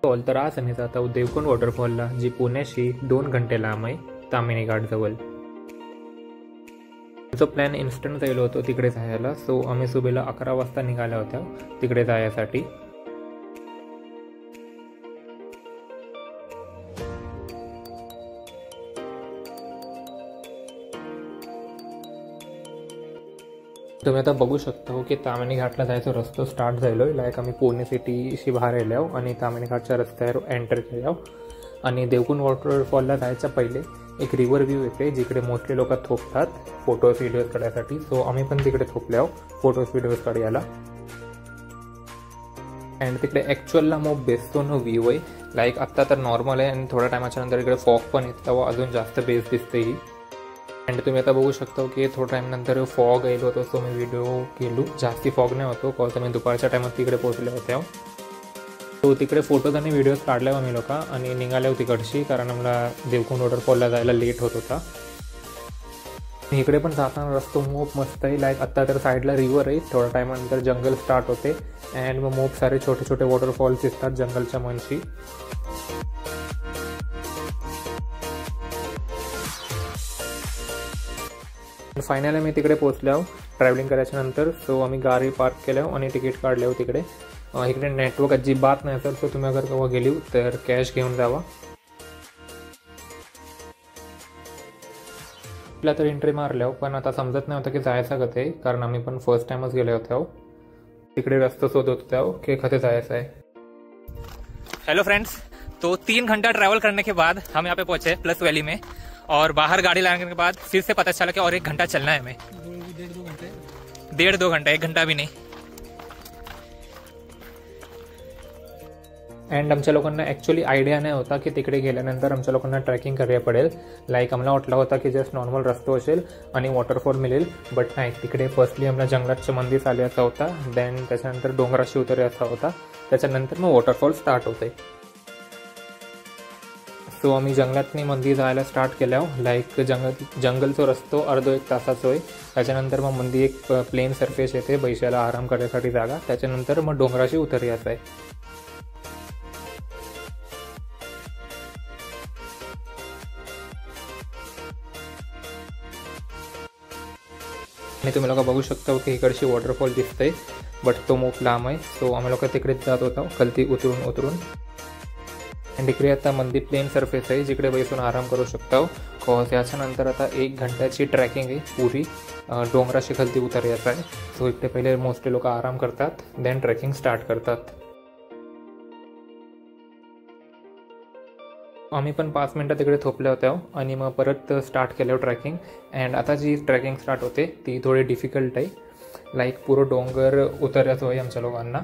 तर आज आम्ही जात आहोत देवकुंड वॉटरफॉलला, जी पुण्याशी 2 घंटे लांब आहे, ताम्हिणी घाटजवळ. जो प्लॅन इन्स्टंट जायला होतो तिकडे जायला, सो आम्ही सुबेला 11 वाजता निघाल्या होत्या तिकडे जायसाठी. तुम्ही आता बघू शकता हो की ताम्हिणी घाटला जायचा रस्तो स्टार्ट झालो आहे. लाईक आम्ही पुणे सिटीशी बाहेर आलो आणि ताम्हिणी घाटच्या रस्त्यावर एंटर केलो. आणि देवकुंड वॉटरफॉलला जायच्या पहिले एक रिव्हर व्ह्यू येते, जिकडे मोस्टली लोक थोपतात फोटोज व्हिडिओज काढण्यासाठी. सो आम्ही पण तिकडे थोपलो फोटोज व्हिडिओज काढायला. अँड तिकडे ॲक्च्युअलला मग बेसतो नो व्ह्यू आहे. लाईक आत्ता तर नॉर्मल आहे आणि थोड्या टायमाच्या नंतर इकडे फॉग पण येतं, तेव्हा अजून जास्त बेस दिसते ही. अँड तुम्ही आता बघू शकता की थोड्या टाईम नंतर फॉग येलो होतो, सो मी व्हिडिओ केलो. जास्ती फॉग नाही होतो कॉज आम्ही दुपारच्या टायमात तिकडे पोहोचले होत्या. तो तिकडे फोटोज आणि व्हिडिओज काढले आम्ही लोक आणि निघाले होते तिकडची, कारण आम्हाला देवकुंड वॉटरफॉलला जायला लेट होत होता. इकडे पण जाताना रस्तो खूप मस्त आहे. लाईक आत्ता तर साईडला रिव्हर आहे, थोड्या टायमानंतर जंगल स्टार्ट होते अँड मग खूप सारे छोटे छोटे वॉटरफॉल्स दिसतात जंगलच्या मनशी. फायनली मी तिकडे पोहोचलो ट्रॅव्हलिंग करायच्या नंतर. सो आम्ही गाडी पार्क केल्या आणि तिकीट काढले तिकडे. इकडे नेटवर्क अजिबात नाही सर, सो तुम्ही अगर केव्हा गेली तर कॅश घेऊन जावा. आपल्या तर एंट्री मारल्या, पण आता समजत नाही होतं की जायचं कथे, कारण आम्ही पण फर्स्ट टाइमच गेले होते. तिकडे रस्ता शोधत होत्या की कथे जायचं आहे. हेलो फ्रेंड्स, तो 3 घंटा ट्रैवल करने के बाद हम यहाँ पे पहुंचे प्लस वैली में, और बाहर गाड़ी लगाने के बाद फिर से पता चला कि और 1 घंटा चलना है हमें. 1.5-2 घंटे, 1 घंटा भी नहीं. अँड आमच्या लोकांना ॲक्च्युअली आयडिया नाही होता की तिकडे गेल्यानंतर आमच्या लोकांना ट्रॅकिंग करायला पडेल. लाईक आम्हाला वाटला होता की जस्ट नॉर्मल रस्तो असेल आणि वॉटरफॉल मिळेल, बट नाही. तिकडे फर्स्टली आम्हाला जंगलाच्या मंदी आल्याचा होता, देन त्याच्यानंतर डोंगराशी उतरायचा होता, त्याच्यानंतर मग वॉटरफॉल स्टार्ट होते. सो आम्ही जंगलातनी मंदी जायला स्टार्ट केल्या. लाईक जंगलचा रस्तो अर्धो 1 तासाचा आहे. त्याच्यानंतर मग मंदी एक प्लेन सरफेस येते बैशाला आराम करण्यासाठी जागा, त्याच्यानंतर मग डोंगराशी उतरायचं आहे. आणि तुम्ही लोक बघू शकता की इकडची वॉटरफॉल दिसतंय, बट तो खूप लांब आहे. सो आम्ही लोक तिकडेच जात होता खालती उतरून. अँड इकडे आता मंदी प्लेन सरफेस आहे, जिकडे बसून आराम करू शकता. कॉज याच्यानंतर आता 1 घंट्याची ट्रॅकिंग आहे पुरी, डोंगराशी खालती उतरायचं आहे. सो इकडे पहिले मोस्टली लोक आराम करतात, देन ट्रेकिंग स्टार्ट करतात. आम्ही पण 5 मिनटं तिकडे थोपल्या होत्या आणि मग परत स्टार्ट केलं ट्रॅकिंग. अँड आता जी ट्रॅकिंग स्टार्ट होते ती थोडी डिफिकल्ट आहे. लाईक पुरं डोंगर उतरायचं आहे आमच्या लोकांना.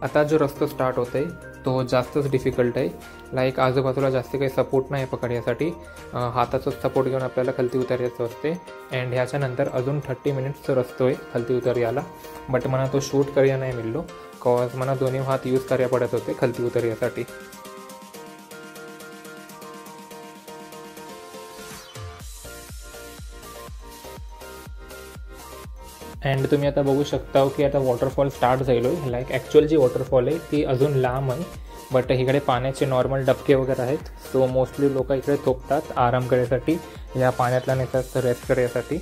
आता जो रस्तो स्टार्ट होते तो जास्तच डिफिकल्ट आहे. लाईक आजूबाजूला जास्त काही सपोर्ट नाही पकडण्यासाठी, हाताचाच सपोर्ट घेऊन आपल्याला खालती उतरायचं असते. अँड ह्याच्यानंतर अजून 30 मिनिट्सचा रस्तो आहे खालती उतरायला, बट मला तो शूट करायला नाही मिळलो कॉज मला दोन्ही हात यूज करायला पडत होते खालती उतरायसाठी. अँड तुम्ही आता बघू शकता की आता वॉटरफॉल स्टार्ट झालो आहे. लाईक ॲक्च्युअल जी वॉटरफॉल आहे ती अजून लांब आहे, बट इकडे पाण्याचे नॉर्मल डबके वगैरे आहेत. सो मोस्टली लोक इकडे थोपतात आराम करण्यासाठी, या पाण्यातला नेतात रेस्ट करण्यासाठी.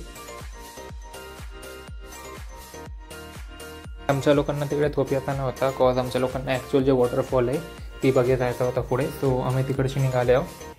आमच्या लोकांना तिकडे थोप येता नव्हता कॉज आमच्या लोकांना ॲक्च्युअल जे वॉटरफॉल आहे ती बघायला जायचा होता पुढे. सो आम्ही तिकडची निघाले आहोत.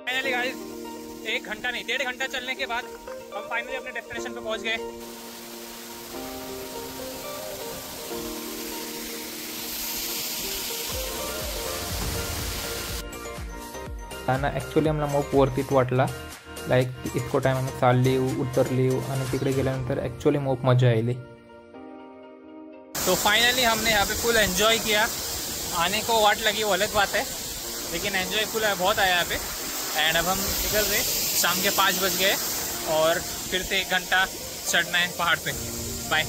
फाइनली गाइस 1 घंटा नहीं 1.5 घंटा चलने के बाद हम फाइनली अपने डेस्टिनेशन पे पहुंच गए। ना ॲक्च्युली आम्हाला मोप वरतीच वाटला, लाईक इतको टाइम आम्ही चालली उतरली आणि तिकडे गेल्यानंतर ॲक्च्युली मोप मजा आली। तो फाइनली हमने यहाँ पे फुल एंजॉय किया। आने को वाट लगी वो अलग बात है, लेकिन एंजॉय फुल बहुत आया यहाँ पे। एंड अब हम निकल रहे, शाम के 5 बज गए और फिर से 1 घंटा चढ़ना है पहाड़ पे। बाय।